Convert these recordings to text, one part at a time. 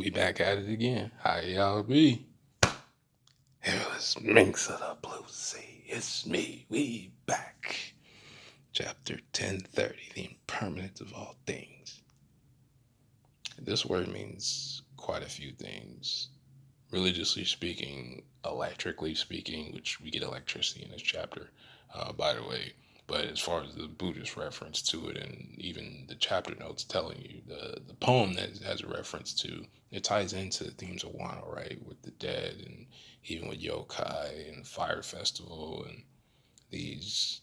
We back at it again. How y'all be? It was Minx of the Blue Sea. It's me. We back. Chapter 1030, the impermanence of all things. This word means quite a few things. Religiously speaking, electrically speaking, which we get electricity in this chapter, by the way. But as far as the Buddhist reference to it, and even the chapter notes telling you, the poem that has a reference to, it ties into the themes of Wano, right? With the dead and even with yokai and fire festival and these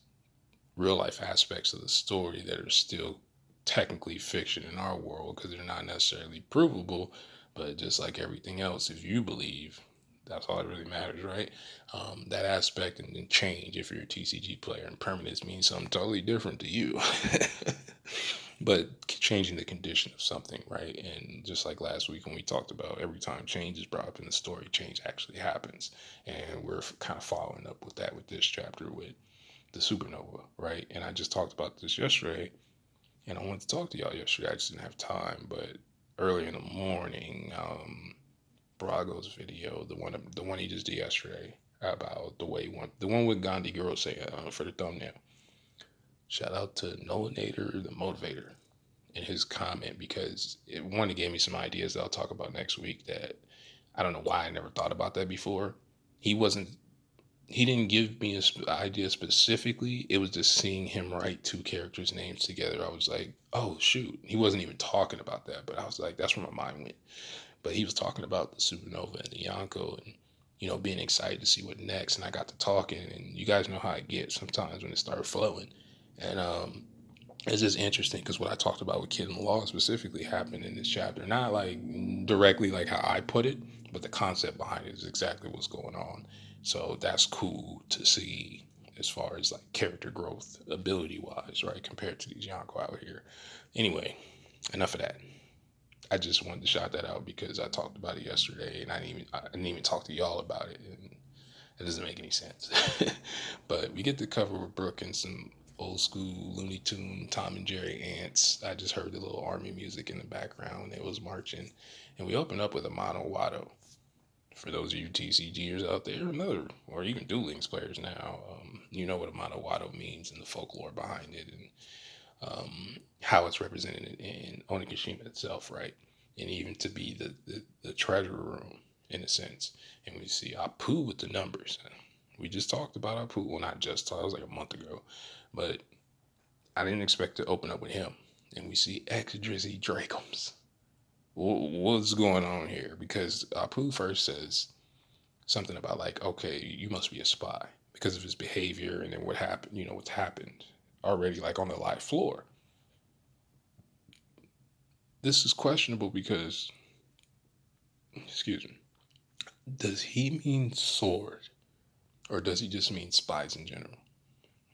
real life aspects of the story that are still technically fiction in our world because they're not necessarily provable. But just like everything else, if you believe, that's all that really matters, right? That aspect and then change if you're a TCG player, and permanence means something totally different to you. But changing the condition of something, right? And just like last week when we talked about every time change is brought up in the story, change actually happens. And we're kind of following up with that with this chapter with the supernova, right? And I just talked about this yesterday, and I wanted to talk to y'all yesterday. I just didn't have time, but early in the morning, Brago's video, the one he just did yesterday about the way one, the one with Gandhi girl say for the thumbnail. Shout out to Nolanator, the motivator, in his comment because it gave me some ideas that I'll talk about next week. That I don't know why I never thought about that before. He wasn't he didn't give me an idea specifically. It was just seeing him write two characters' names together. I was like, oh, shoot. He wasn't even talking about that, but I was like, that's where my mind went. But he was talking about the supernova and the Yonko and, being excited to see what next. And I got to talking, and you guys know how I get sometimes when it started flowing. And it's just interesting because what I talked about with Kid in the Law specifically happened in this chapter. Not like directly like how I put it, but the concept behind it is exactly what's going on. So that's cool to see as far as like character growth, ability wise, right, compared to these Yonko out here. Anyway, enough of that. I just wanted to shout that out because I talked about it yesterday, and I didn't even talk to y'all about it, and it doesn't make any sense. But we get to cover with Brooke and some old school Looney Tune, Tom and Jerry ants. I just heard the little army music in the background. It was marching, and we open up with a Mono Wado. For those of you TCGers out there, or even Duel Links players now, you know what a Mono Wado means and the folklore behind it, and how it's represented in Onigashima itself, right? And even to be the treasure room in a sense. And we see Apu with the numbers. We just talked about Apu. Well, not just talked, it was like a month ago. But I didn't expect to open up with him. And we see X Drizzy Dracums. What's going on here? Because Apu first says something about like, okay, you must be a spy because of his behavior and then what happened, what's happened already like on the live floor. This is questionable because, excuse me, does he mean sword or does he just mean spies in general?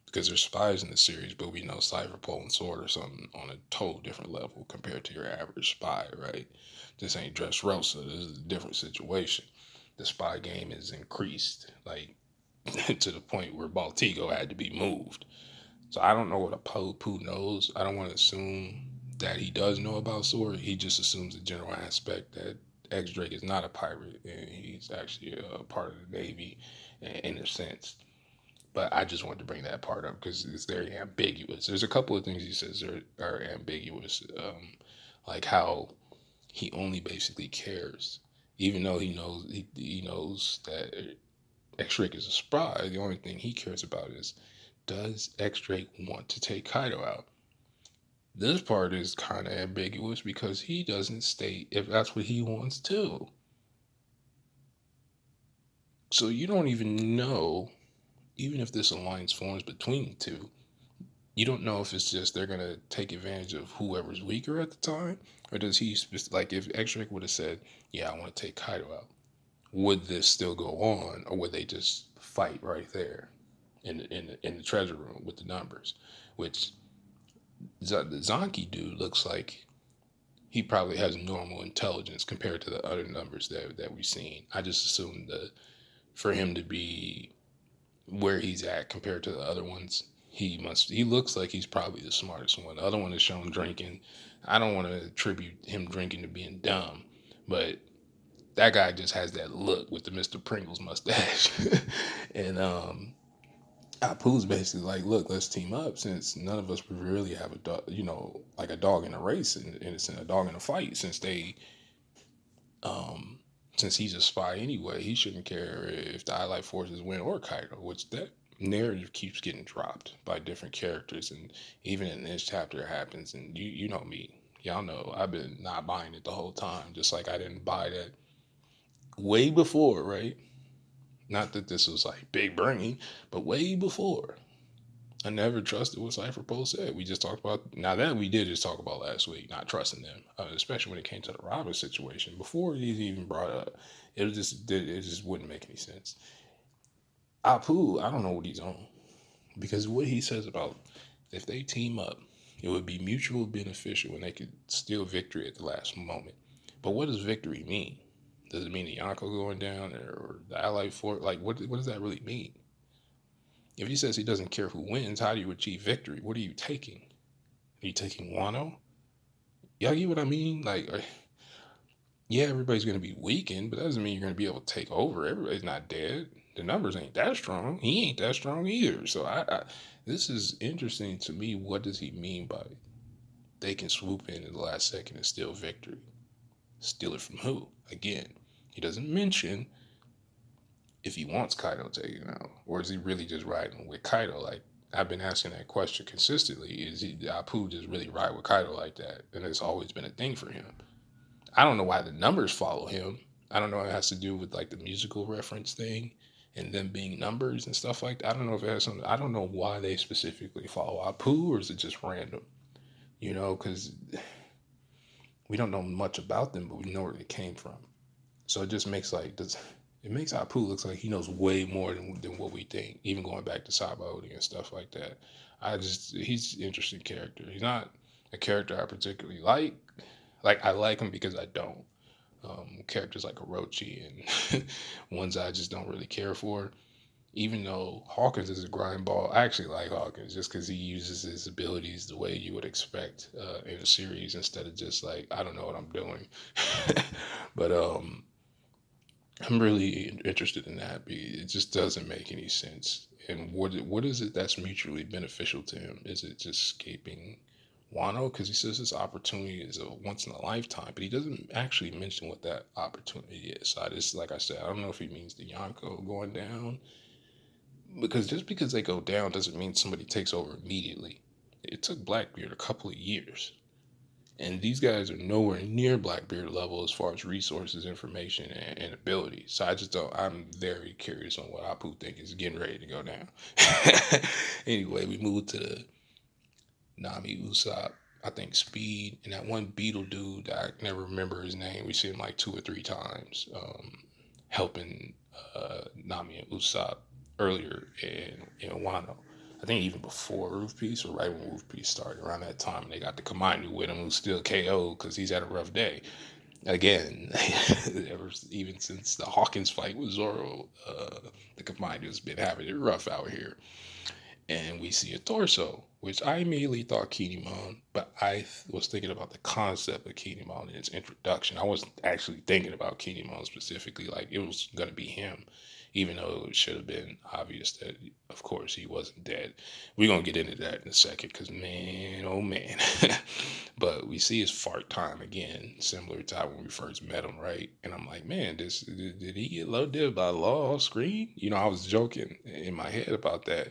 Because there's spies in the series, but we know Cypherpole and Sword or something on a total different level compared to your average spy, right? This ain't Dressrosa. This is a different situation. The spy game is increased, like to the point where Baltigo had to be moved. So I don't know what a Poo knows. I don't want to assume that he does know about Sword. He just assumes the general aspect that X Drake is not a pirate and he's actually a part of the Navy in a sense. But I just wanted to bring that part up because it's very ambiguous. There's a couple of things he says are ambiguous, like how he only basically cares, even though he knows that X Drake is a spy. The only thing he cares about is, does X Drake want to take Kaido out? This part is kind of ambiguous because he doesn't state if that's what he wants to. So you don't even know, even if this alliance forms between the two, you don't know if it's just they're going to take advantage of whoever's weaker at the time, or does he, like if X Drake would have said, yeah, I want to take Kaido out, would this still go on, or would they just fight right there in the treasure room with the numbers? Which the Zonky dude looks like he probably has normal intelligence compared to the other numbers that we've seen. I just assumed that for him to be where he's at compared to the other ones, he looks like he's probably the smartest one. The other one is shown drinking. I don't want to attribute him drinking to being dumb, But that guy just has that look with the Mr. Pringles mustache. And Apu's basically like, look, let's team up since none of us really have a dog, like a dog in a race and it's a dog in a fight um, since he's a spy anyway, he shouldn't care if the Allied forces win or Kaido, which that narrative keeps getting dropped by different characters. And even in this chapter, it happens. And you know me. Y'all know I've been not buying it the whole time, just like I didn't buy that way before, right? Not that this was like big brain, but way before. I never trusted what Cypher Post said. We just talked about, now that we did just talk about last week, not trusting them, especially when it came to the Robin situation. Before it even brought up, it just wouldn't make any sense. Apu, I don't know what he's on because what he says about if they team up, it would be mutually beneficial and they could steal victory at the last moment. But what does victory mean? Does it mean the Yonko going down or the Allied Fort? Like, what does that really mean? If he says he doesn't care who wins, how do you achieve victory? What are you taking? Are you taking Wano? Y'all get what I mean? Like, yeah, everybody's going to be weakened, but that doesn't mean you're going to be able to take over. Everybody's not dead. The numbers ain't that strong. He ain't that strong either. So this is interesting to me. What does he mean by they can swoop in the last second and steal victory? Steal it from who? Again, he doesn't mention if he wants Kaido taken out, or is he really just riding with Kaido? Like I've been asking that question consistently. Is Apu just really ride with Kaido like that? And it's always been a thing for him. I don't know why the numbers follow him. I don't know if it has to do with like the musical reference thing and them being numbers and stuff like that. I don't know if it has something. I don't know why they specifically follow Apu or is it just random? Because we don't know much about them, but we know where they came from. So it just makes it makes Apu looks like he knows way more than what we think. Even going back to Sabaody and stuff like that. He's an interesting character. He's not a character I particularly like. Like I like him because I don't. Characters like Orochi and ones I just don't really care for. Even though Hawkins is a grind ball, I actually like Hawkins just because he uses his abilities the way you would expect in a series instead of just like I don't know what I'm doing. But I'm really interested in that. It just doesn't make any sense. And what is it that's mutually beneficial to him? Is it just escaping Wano? Because he says this opportunity is a once in a lifetime, but he doesn't actually mention what that opportunity is. So I just, like I said, I don't know if he means the Yonko going down, because just because they go down doesn't mean somebody takes over immediately. It took Blackbeard a couple of years. And these guys are nowhere near Blackbeard level as far as resources, information, and ability. So I just don't. I'm very curious on what Apu think is getting ready to go down. Anyway, we move to the Nami Usopp. I think Speed and that one Beetle dude. I never remember his name. We see him like 2 or 3 times, helping Nami and Usopp earlier in Wano. I think even before Roof Piece or right when Roof Piece started, around that time, and they got the Kaminu with him who's still KO because he's had a rough day. Again, even since the Hawkins fight with Zoro, the Kaminu's been having it rough out here. And we see a torso, which I immediately thought Kinemon, but I was thinking about the concept of Kinemon in its introduction. I wasn't actually thinking about Kinemon specifically, like it was going to be him, even though it should have been obvious that, of course, he wasn't dead. We're going to get into that in a second, because man, oh man. But we see his fart time again, similar to how when we first met him, right? And I'm like, man, did he get low did by law off screen? I was joking in my head about that.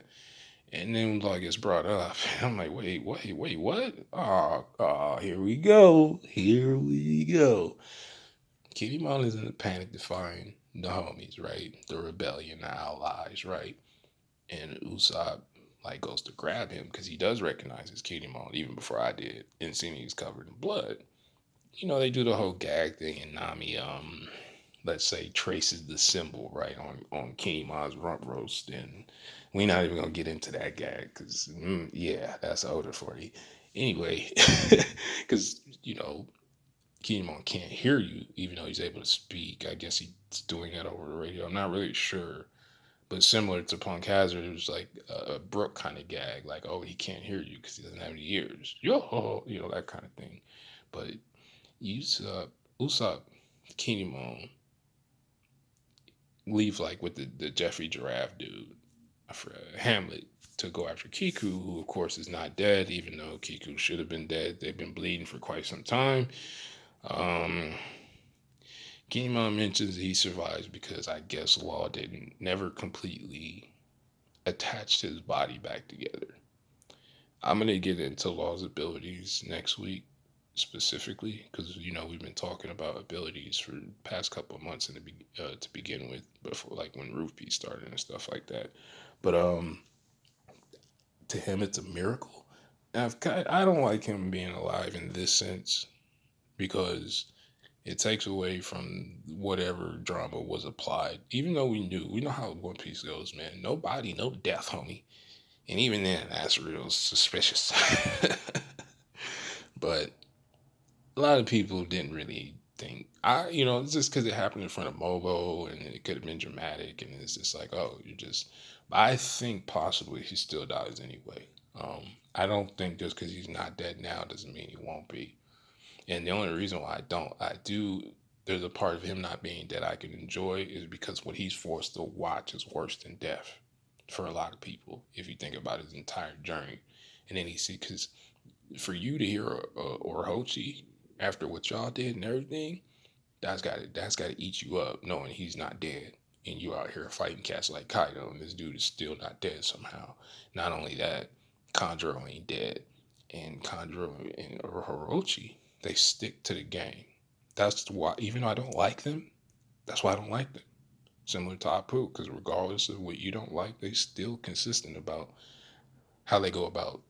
And then like it's brought up. I'm like, wait, what? Here we go. Here we go. Kitty Mon is in a panic to find the homies, right? The rebellion, the allies, right? And Usopp like goes to grab him because he does recognize his Kitty Mon even before I did, and seeing he's covered in blood. They do the whole gag thing, and Nami let's say traces the symbol right on Kinemon's rump roast, and we're not even gonna get into that gag because yeah, that's older for you. Anyway, because Kinemon can't hear you even though he's able to speak. I guess he's doing that over the radio. I'm not really sure, but similar to Punk Hazard, it was like a Brooke kind of gag, like oh he can't hear you because he doesn't have any ears, yo, that kind of thing. But Usopp Kinemon leave like with the Jeffrey Giraffe dude, for Hamlet, to go after Kiku, who of course is not dead, even though Kiku should have been dead. They've been bleeding for quite some time. Um, Kinemon mentions he survives because I guess Law didn't never completely attach his body back together. I'm gonna get into Law's abilities next week specifically because we've been talking about abilities for the past couple of months to begin with, before like when Rupee started and stuff like that. But to him it's a miracle. I don't like him being alive in this sense because it takes away from whatever drama was applied. Even though we know how One Piece goes, man. No body, no death, homie. And even then, that's real suspicious. But a lot of people didn't really think it's just because it happened in front of Mobo and it could have been dramatic, and it's just like, oh, you just. But I think possibly he still dies anyway. I don't think just because he's not dead now doesn't mean he won't be. And the only reason why I do, there's a part of him not being dead I can enjoy is because what he's forced to watch is worse than death for a lot of people. If you think about his entire journey, and then because for you to hear Orochi after what y'all did and everything, that's got to eat you up, knowing he's not dead, and you out here fighting cats like Kaido, and this dude is still not dead somehow. Not only that, Kanjuro ain't dead, and Kanjuro and Orochi, they stick to the game. That's why, even though I don't like them, that's why I don't like them. Similar to Apu, because regardless of what you don't like, they still consistent about how they go about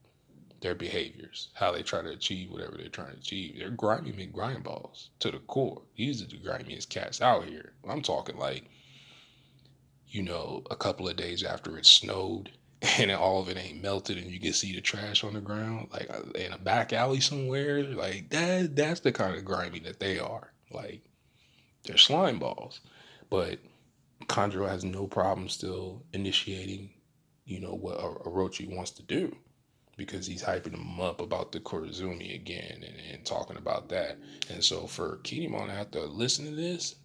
their behaviors, how they try to achieve whatever they're trying to achieve. They're grimy McGrind balls to the core. These are the grimiest cats out here. I'm talking like, a couple of days after it snowed and all of it ain't melted and you can see the trash on the ground, like in a back alley somewhere, like that's the kind of grimy that they are. Like, they're slime balls. But Conjuro has no problem still initiating, what Orochi wants to do, because he's hyping him up about the Korizumi again, and talking about that. And so for Kinemon to have to listen to this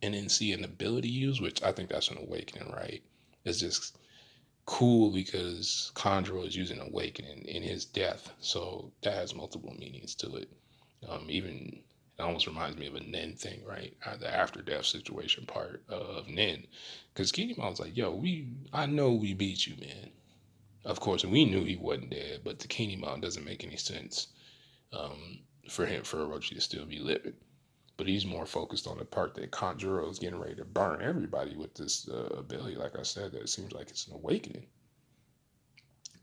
and then see an ability used, which I think that's an awakening, right? It's just cool because Conjuro is using awakening in his death. So that has multiple meanings to it. Even it almost reminds me of a Nen thing, right? The after death situation part of Nen. Because Kinemon was like, yo, I know we beat you, man. Of course, we knew he wasn't dead, but to Kinemon doesn't make any sense for Orochi to still be living. But he's more focused on the part that Kanjuro is getting ready to burn everybody with this ability. Like I said, that it seems like it's an awakening.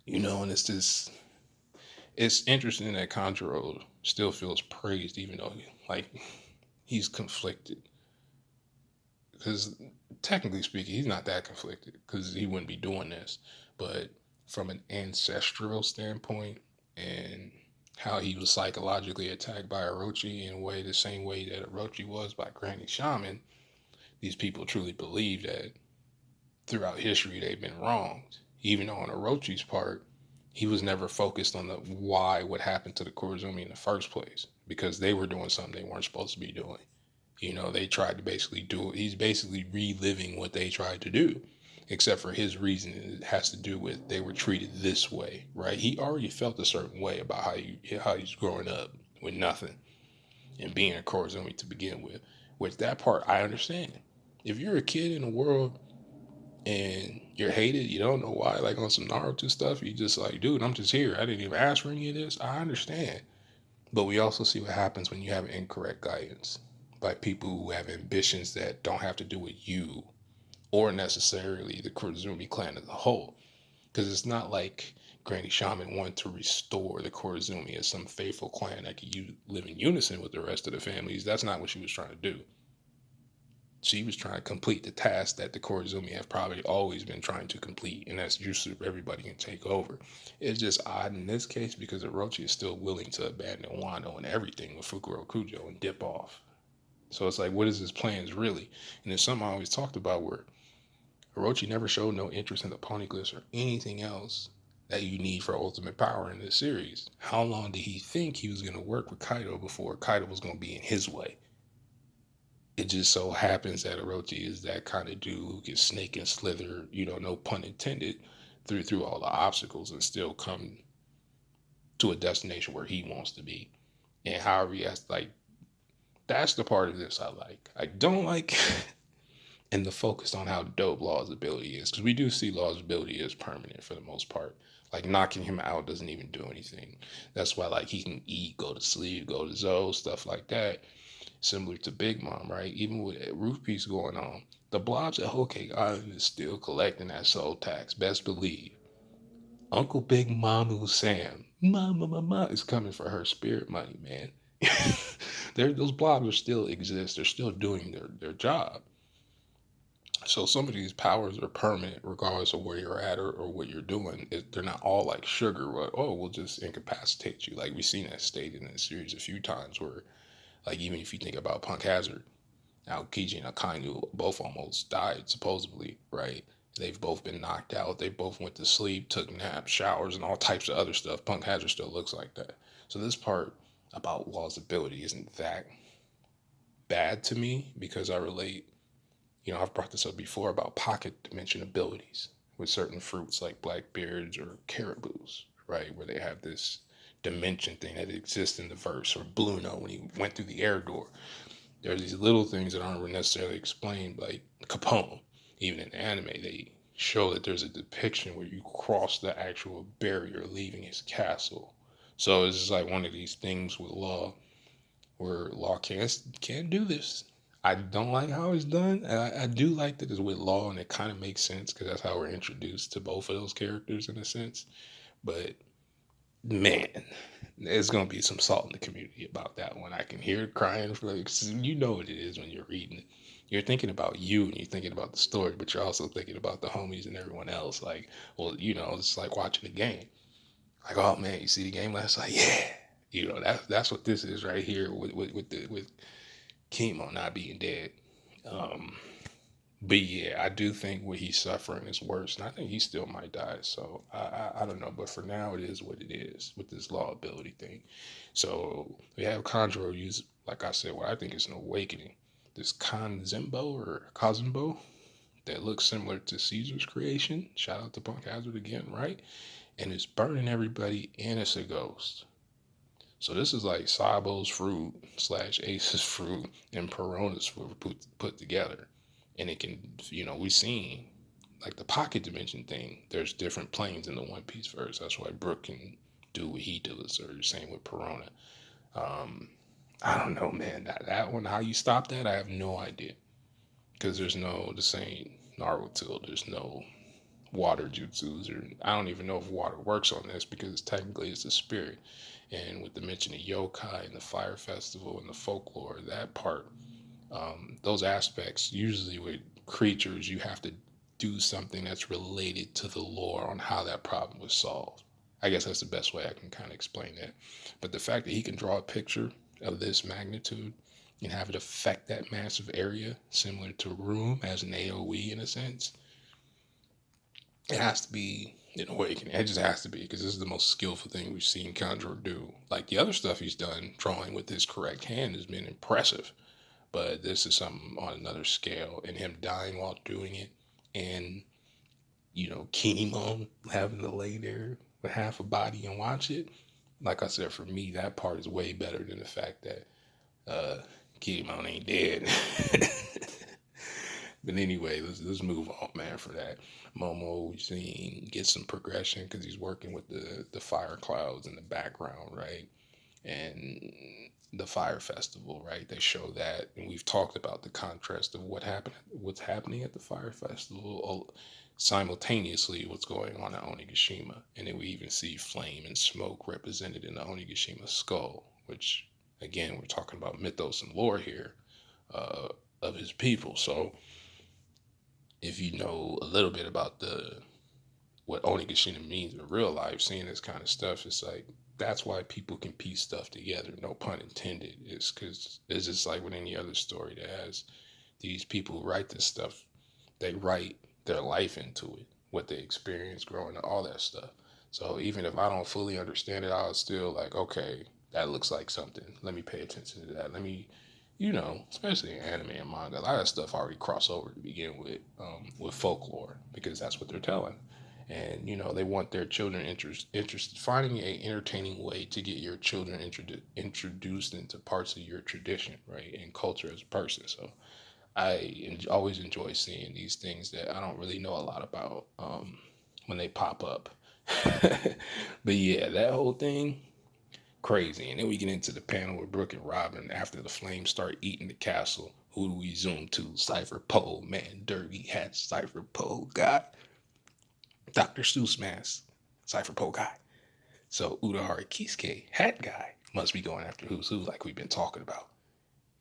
And it's interesting that Kanjuro still feels praised, even though he's conflicted. Because technically speaking, he's not that conflicted because he wouldn't be doing this. But from an ancestral standpoint and how he was psychologically attacked by Orochi in a way the same way that Orochi was by Granny Shaman, these people truly believe that throughout history they've been wronged. Even though on Orochi's part, he was never focused on the why what happened to the Korizumi in the first place, because they were doing something they weren't supposed to be doing. They tried to basically do it. He's basically reliving what they tried to do, except for his reason it has to do with they were treated this way, right? He already felt a certain way about how he's growing up with nothing and being a Korizumi to begin with. Which that part I understand. If you're a kid in the world and you're hated, you don't know why, like on some Naruto stuff, you just like, dude, I'm just here. I didn't even ask for any of this. I understand. But we also see what happens when you have incorrect guidance by people who have ambitions that don't have to do with you or necessarily the Korizumi clan as a whole. Because it's not like Granny Shaman wanted to restore the Korizumi as some faithful clan that could live in unison with the rest of the families. That's not what she was trying to do. She was trying to complete the task that the Korizumi have probably always been trying to complete, and that's usurp everybody and take over. It's just odd in this case because Orochi is still willing to abandon Wano and everything with Fukurokujo and dip off. So it's like, what is his plans really? And it's something I always talked about where Orochi never showed no interest in the Poneglyphs or anything else that you need for ultimate power in this series. How long did he think he was going to work with Kaido before Kaido was going to be in his way? just so happens that Orochi is that kind of dude who can snake and slither, no pun intended, through all the obstacles and still come to a destination where he wants to be. And however he has, like, that's the part of this I like. I don't like and the focus on how dope Law's ability is, because we do see Law's ability is permanent for the most part. Like, knocking him out doesn't even do anything. That's why, like, he can eat, go to sleep, go to Zoe, stuff like that. Similar to Big Mom, right? Even with Roof Piece going on, the blobs at Whole Cake Island is still collecting that soul tax. Best believe. Uncle Big Mamu Sam, mama, is coming for her spirit money, man. Those blobs are still exist. They're still doing their job. So some of these powers are permanent, regardless of where you're at or what you're doing. They're not all like sugar. Oh, we'll just incapacitate you. Like we've seen that stated in the series a few times. Where, like, even if you think about Punk Hazard, now Kiji and Akainu both almost died supposedly, right? They've both been knocked out. They both went to sleep, took naps, showers, and all types of other stuff. Punk Hazard still looks like that. So this part about Law's ability isn't that bad to me because I relate. I've brought this up before about pocket dimension abilities with certain fruits like blackbeards or caribous, right? Where they have this dimension thing that exists in the verse, or Bluno when he went through the air door. There's these little things that aren't necessarily explained, like Capone. Even in anime, they show that there's a depiction where you cross the actual barrier leaving his castle. So it's just like one of these things with Law where Law can't do this. I don't like how it's done. And I do like that it's with Law, and it kind of makes sense because that's how we're introduced to both of those characters in a sense. But man, there's gonna be some salt in the community about that one. I can hear it crying for, like, you know what it is when you're reading it. You're thinking about you and you're thinking about the story, but you're also thinking about the homies and everyone else. Like, well, it's like watching the game. Like, oh man, you see the game last night? Yeah. That's what this is right here with Chemo not being dead. Um, but yeah, I do think what he's suffering is worse, and I think he still might die. So I don't know, but for now it is what it is with this Law ability thing. So we have Conjuro use, like I said, what I think is an awakening. This Kanzembo or Kazembo that looks similar to Caesar's creation. Shout out to Punk Hazard again, right? And it's burning everybody, and it's a ghost. So this is like Sabo's fruit slash Ace's fruit and Perona's fruit put together. And it can, we've seen like the pocket dimension thing. There's different planes in the One Piece verse. That's why Brook can do what he does, or the same with Perona. Um, I don't know, man. That one, how you stop that, I have no idea. Because there's the same Naruto. There's no water jutsus, or I don't even know if water works on this because technically it's a spirit. And with the mention of yokai and the fire festival and the folklore, that part, those aspects, usually with creatures, you have to do something that's related to the lore on how that problem was solved. I guess that's the best way I can kind of explain that. But the fact that he can draw a picture of this magnitude and have it affect that massive area, similar to Room as an AoE in a sense, it has to be an awakening. It just has to be, because this is the most skillful thing we've seen Conjure do. Like the other stuff he's done, drawing with his correct hand, has been impressive. But this is something on another scale, and him dying while doing it, and Kinemon having to lay there with half a body and watch it. Like I said, for me, that part is way better than the fact that Kinemon ain't dead. But anyway, let's move on, man. For that, Momo, we've seen get some progression because he's working with the fire clouds in the background, right? And the fire festival, right? They show that, and we've talked about the contrast of what's happening at the fire festival, simultaneously what's going on at Onigashima, and then we even see flame and smoke represented in the Onigashima skull, which again we're talking about mythos and lore here of his people. So if you know a little bit about what Onigashima means in real life, seeing this kind of stuff, it's like that's why people can piece stuff together. No pun intended. It's because it's just like with any other story that has these people who write this stuff. They write their life into it, what they experienced growing up, all that stuff. So even if I don't fully understand it, I'll still like, okay, that looks like something. Let me pay attention to that. Let me especially in anime and manga, a lot of stuff already cross over to begin with folklore because that's what they're telling. And they want their children finding a entertaining way to get your children introduced into parts of your tradition, right, and culture as a person. So always enjoy seeing these things that I don't really know a lot about when they pop up. But yeah, that whole thing crazy. And then we get into the panel with Brooke and Robin after the flames start eating the castle. Who do we zoom to? Cypher Pole, man, Derby hat, Cypher Pole guy, Dr. Seuss mask, Cypher Pole guy. So Udahari Kisuke, hat guy, must be going after Who's Who, like we've been talking about.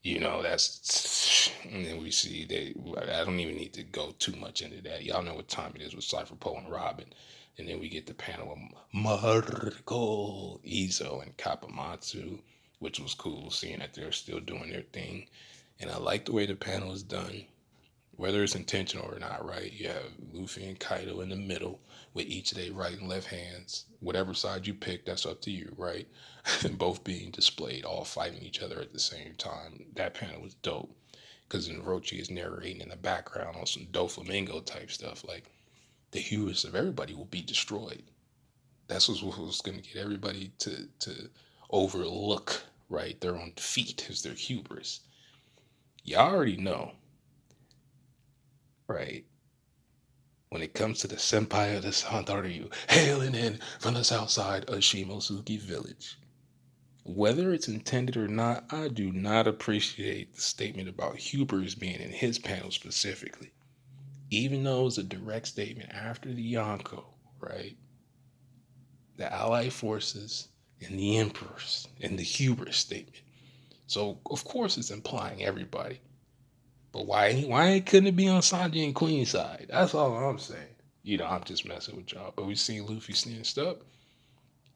That's, and then we see they. I don't even need to go too much into that. Y'all know what time it is with Cypher Poe and Robin. And then we get the panel of Marco, Izo, and Kapamatsu, which was cool seeing that they're still doing their thing. And I like the way the panel is done, whether it's intentional or not, right? You have Luffy and Kaido in the middle with each of their right and left hands. Whatever side you pick, that's up to you, right? And both being displayed, all fighting each other at the same time. That panel was dope because Orochi is narrating in the background on some Doflamingo type stuff. Like, the hubris of everybody will be destroyed. That's what was going to get everybody to overlook, right, their own defeat is their hubris. Y'all already know, right? When it comes to the senpai of the Santaryu, hailing in from the south side of Shimosuke Village. Whether it's intended or not, I do not appreciate the statement about hubris being in his panel specifically. Even though it's a direct statement after the Yonko, right? The Allied forces and the Emperors and the hubris statement. So, of course, it's implying everybody. But why couldn't it be on Sanji and Queen's side? That's all I'm saying. I'm just messing with y'all. But we see Luffy snatched up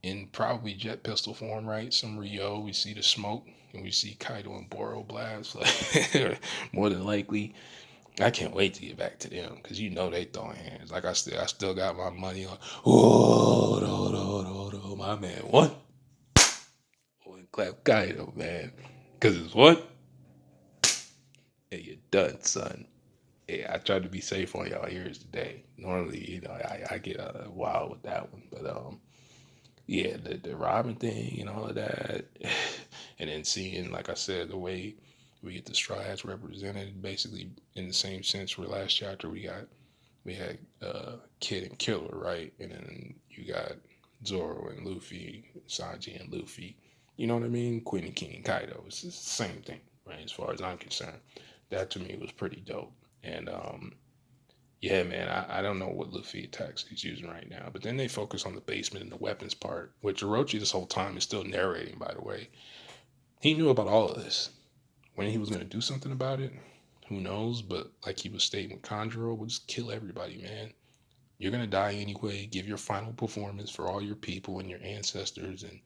in probably jet pistol form, right? Some Rio. We see the smoke, and we see Kaido and Boro blast. Like, more than likely, I can't wait to get back to them because they throwing hands. Like I still got my money on. Oh, my man, what? Oh, and clap Kaido, man, because it's what? Hey, you're done, son. Yeah, I tried to be safe on y'all ears today. Normally, I get wild with that one, but yeah, the Robin thing and all of that, and then seeing, like I said, the way we get the Straw Hats represented, basically in the same sense. For last chapter, we had Kid and Killer, right, and then you got Zoro and Luffy, Sanji and Luffy. You know what I mean? Queen and King and Kaido. It's the same thing, right? As far as I'm concerned, that to me was pretty dope. And yeah, man, I don't know what Luffy attacks he's using right now. But then they focus on the basement and the weapons part, which Orochi this whole time is still narrating, by the way. He knew about all of this. When he was going to do something about it, who knows? But like he was stating with Conjuro, we'll just kill everybody, man. You're going to die anyway. Give your final performance for all your people and your ancestors and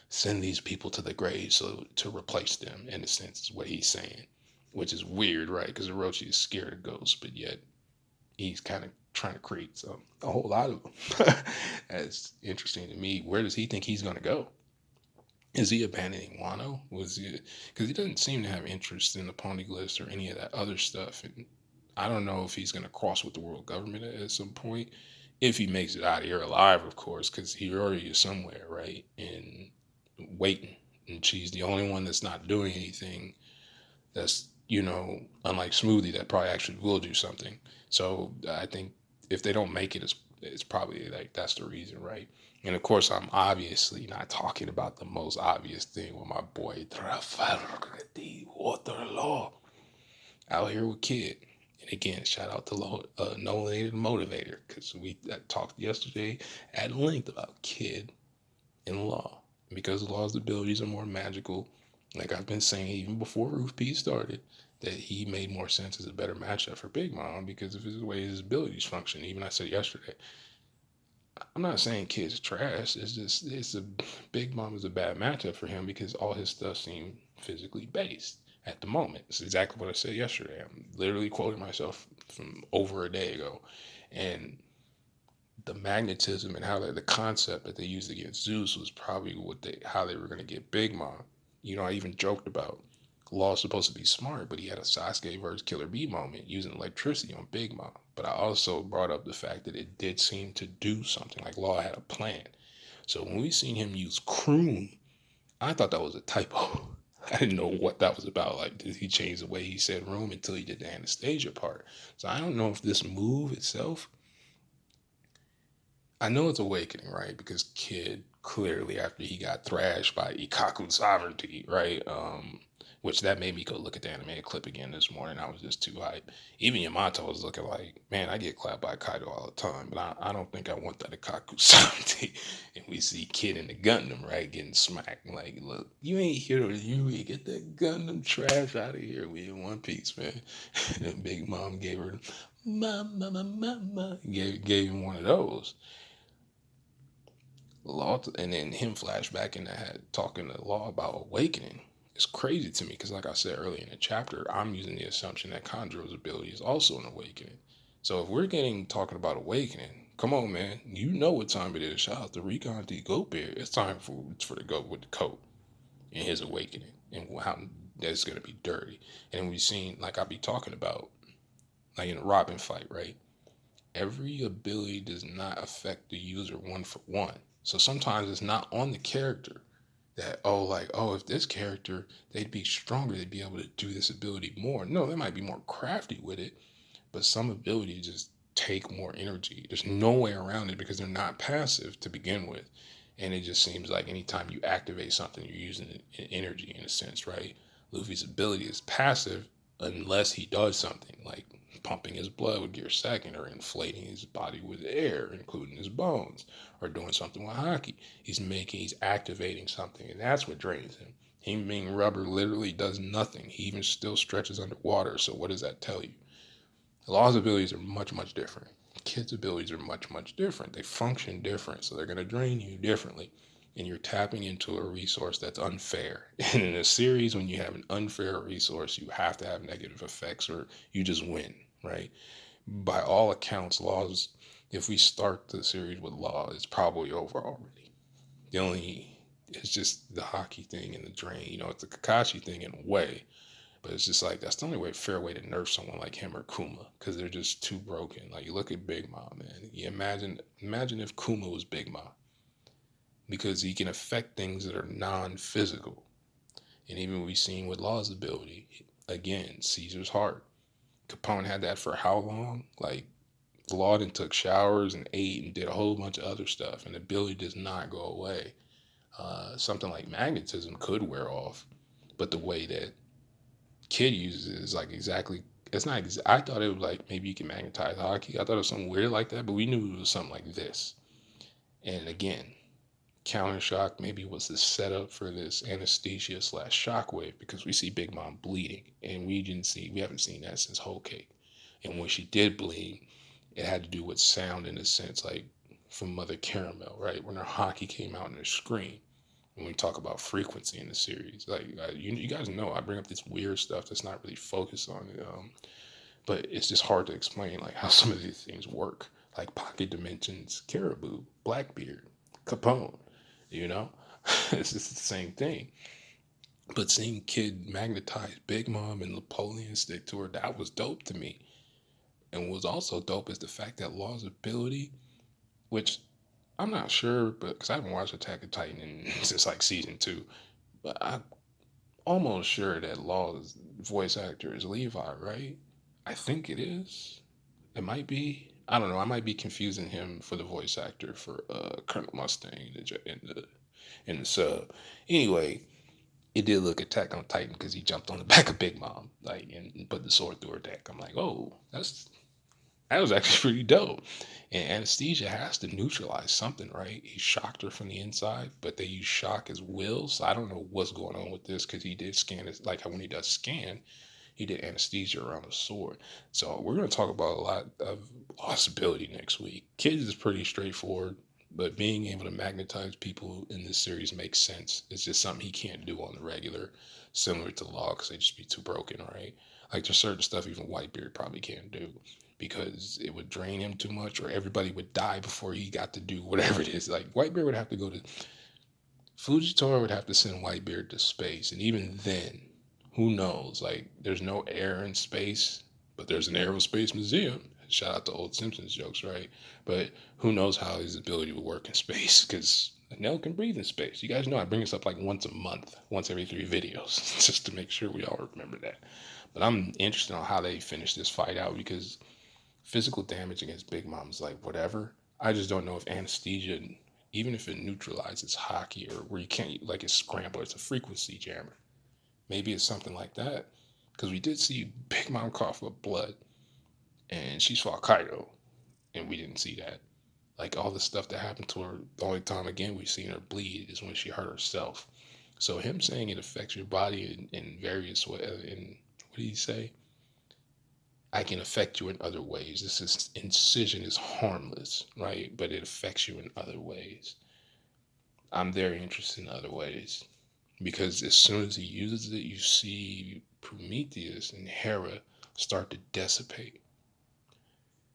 send these people to the grave so to replace them, in a sense, is what he's saying. Which is weird, right? Because Orochi is scared of ghosts, but yet he's kind of trying to create a whole lot of them. That's interesting to me. Where does he think he's going to go? Is he abandoning Wano? Was he, because he doesn't seem to have interest in the Poneglyphs or any of that other stuff, and I don't know if he's going to cross with the world government at some point, if he makes it out of here alive, of course, because he already is somewhere, right, and waiting, and she's the only one that's not doing anything. That's unlike Smoothie, that probably actually will do something. So I think if they don't make it, it's probably like that's the reason, right? And of course, I'm obviously not talking about the most obvious thing with my boy Trafalgar D. Waterloo out here with Kid. And again, shout out to Nolan Motivator because we talked yesterday at length about Kid and Law. And because Law's abilities are more magical, like I've been saying even before Roof P started, that he made more sense as a better matchup for Big Mom because of his way his abilities function. Even I said yesterday, I'm not saying Kid's trash. It's just Big Mom is a bad matchup for him because all his stuff seemed physically based at the moment. It's exactly what I said yesterday. I'm literally quoting myself from over a day ago, and the magnetism and how the concept that they used against Zeus was probably how they were going to get Big Mom. I even joked about Law's supposed to be smart, but he had a Sasuke versus Killer Bee moment using electricity on Big Mom. But I also brought up the fact that it did seem to do something, like Law had a plan. So when we seen him use croon, I thought that was a typo. I didn't know what that was about. Like, did he change the way he said room until he did the Anastasia part? So I don't know if this move itself, I know it's awakening, right? Because Kid clearly, after he got thrashed by Ikaku sovereignty, right? Which that made me go look at the animated clip again this morning. I was just too hyped. Even Yamato was looking like, man, I get clapped by Kaido all the time, but I don't think I want that Ikaku sovereignty. And we see Kid in the Gundam, right, getting smacked. Like, look, you ain't here to you get that Gundam trash out of here. We in one piece, man. And Big Mom gave her mama, mama, gave him one of those. Law, and then him flashback and that talking to Law about awakening. It's crazy to me because, like I said earlier in the chapter, I'm using the assumption that Conjuro's ability is also an awakening. So if we're getting talking about awakening, come on, man, you know what time it is. Shout out to Recon D Goat Beard. It's time for the goat with the coat and his awakening and how that's gonna be dirty. And we've seen, like I be talking about, like in a Robin fight, right? Every ability does not affect the user one for one. So sometimes it's not on the character that, oh, like, oh, if this character, they'd be stronger, they'd be able to do this ability more. No, they might be more crafty with it, but some abilities just take more energy. There's no way around it because they're not passive to begin with. And it just seems like anytime you activate something, you're using energy in a sense, right? Luffy's ability is passive unless he does something like pumping his blood with Gear Second or inflating his body with air, including his bones, or doing something with hockey. He's activating something, and that's what drains him. Him being rubber literally does nothing. He even still stretches underwater. So what does that tell you? Law's abilities are much, much different. Kids' abilities are much, much different. They function different, so they're going to drain you differently. And you're tapping into a resource that's unfair. And in a series, when you have an unfair resource, you have to have negative effects or you just win, right? By all accounts, Law's, if we start the series with Law, it's probably over already. The only, it's just the hockey thing and the drain. It's a Kakashi thing in a way, but it's just like that's the only fair way to nerf someone like him or Kuma because they're just too broken. Like you look at Big Mom, man. You imagine if Kuma was Big Mom because he can affect things that are non-physical. And even we've seen with Law's ability, again, Caesar's heart. Capone had that for how long? Like Law then took showers and ate and did a whole bunch of other stuff, and the ability does not go away. Something like magnetism could wear off, but the way that Kid uses it is like exactly. It's not. I thought it was like maybe you can magnetize hockey. I thought it was something weird like that, but we knew it was something like this. And again, counter shock maybe was the setup for this anesthesia slash shockwave because we see Big Mom bleeding, and we haven't seen that since Whole Cake. And when she did bleed, it had to do with sound in a sense, like from Mother Caramel, right? When her hockey came out in her scream. When we talk about frequency in the series, like you guys know, I bring up this weird stuff that's not really focused on it, but it's just hard to explain like how some of these things work, like pocket dimensions, Caribou, Blackbeard, Capone, you know, it's just the same thing. But seeing Kid magnetize Big Mom and Napoleon stick to her, that was dope to me. And what was also dope is the fact that Law's ability, which I'm not sure, but because I haven't watched Attack of Titan since like season 2, but I'm almost sure that Law's voice actor is Levi, right? I think it is. It might be. I don't know. I might be confusing him for the voice actor for Colonel Mustang in the sub. Anyway, it did look Attack on Titan because he jumped on the back of Big Mom, like and put the sword through her neck. I'm like, oh, that was actually pretty dope. And anesthesia has to neutralize something, right? He shocked her from the inside, but they use shock as will. So I don't know what's going on with this because he did scan it. Like when he does scan, he did anesthesia around the sword. So we're going to talk about a lot of possibility next week. Kids is pretty straightforward, but being able to magnetize people in this series makes sense. It's just something he can't do on the regular, similar to Law, because they just be too broken, right? Like there's certain stuff even Whitebeard probably can't do because it would drain him too much, or everybody would die before he got to do whatever it is. Like Whitebeard would have to go to Fujitora would have to send Whitebeard to space, and even then, who knows? Like, there's no air in space, but there's an aerospace museum. Shout out to old Simpsons jokes, right? But who knows how his ability will work in space? Because Nell can breathe in space. You guys know I bring this up like once a month, once every 3 videos, just to make sure we all remember that. But I'm interested on how they finish this fight out because physical damage against Big Mom is like whatever. I just don't know if anesthesia, even if it neutralizes hockey or where you can't, like it's scrambler, it's a frequency jammer. Maybe it's something like that. Because we did see Big Mom cough up blood and she fought Kaido and we didn't see that. Like all the stuff that happened to her, the only time again we've seen her bleed is when she hurt herself. So him saying it affects your body in various ways, in what did he say? I can affect you in other ways. Incision is harmless, right? But it affects you in other ways. I'm very interested in other ways because as soon as he uses it, you see Prometheus and Hera start to dissipate.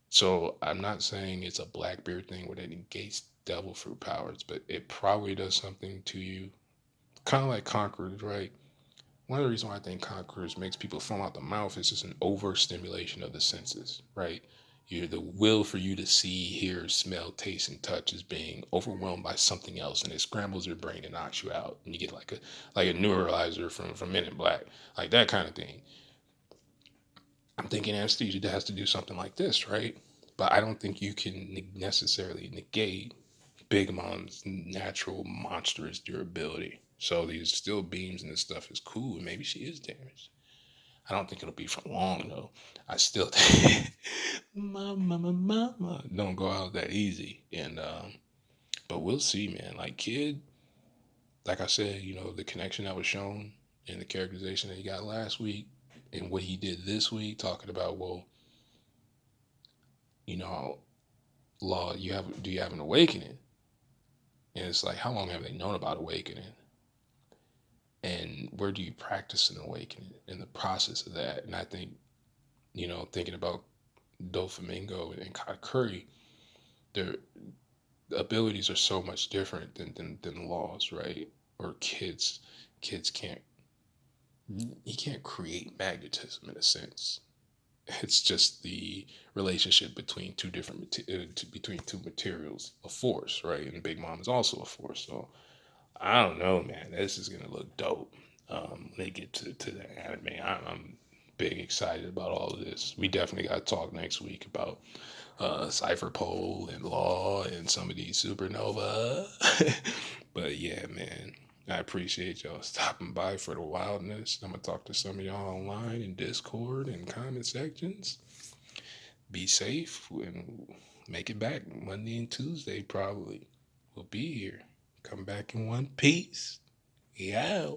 So I'm not saying it's a Blackbeard thing where it negates devil fruit powers, but it probably does something to you. Kind of like Conquerors, right? One of the reasons why I think Conquerors makes people foam out the mouth is just an overstimulation of the senses, right? The will for you to see, hear, smell, taste, and touch is being overwhelmed by something else, and it scrambles your brain and knocks you out, and you get like a neuralizer from Men in Black, like that kind of thing. I'm thinking anesthesia has to do something like this, right? But I don't think you can necessarily negate Big Mom's natural monstrous durability. So these steel beams and this stuff is cool, and maybe she is damaged. I don't think it'll be for long though. I still think mama don't go out that easy. And but we'll see, man. Like Kid, like I said, the connection that was shown and the characterization that he got last week and what he did this week, talking about, well, you know, Law, do you have an awakening? And it's like, how long have they known about awakening? And where do you practice an awakening in the process of that? And I think, thinking about Doflamingo and Katakuri, their abilities are so much different than Laws, right? Or kids can't, he can't create magnetism in a sense. It's just the relationship between between two materials, a force, right? And Big Mom is also a force. So I don't know, man. This is gonna look dope. When they get to the anime, I'm big excited about all of this. We definitely got to talk next week about Cipher Pole and Law and some of these supernova. But yeah, man, I appreciate y'all stopping by for the wildness. I'm gonna talk to some of y'all online in Discord and comment sections. Be safe and make it back Monday and Tuesday probably. We'll be here. Come back in one piece. Yeah.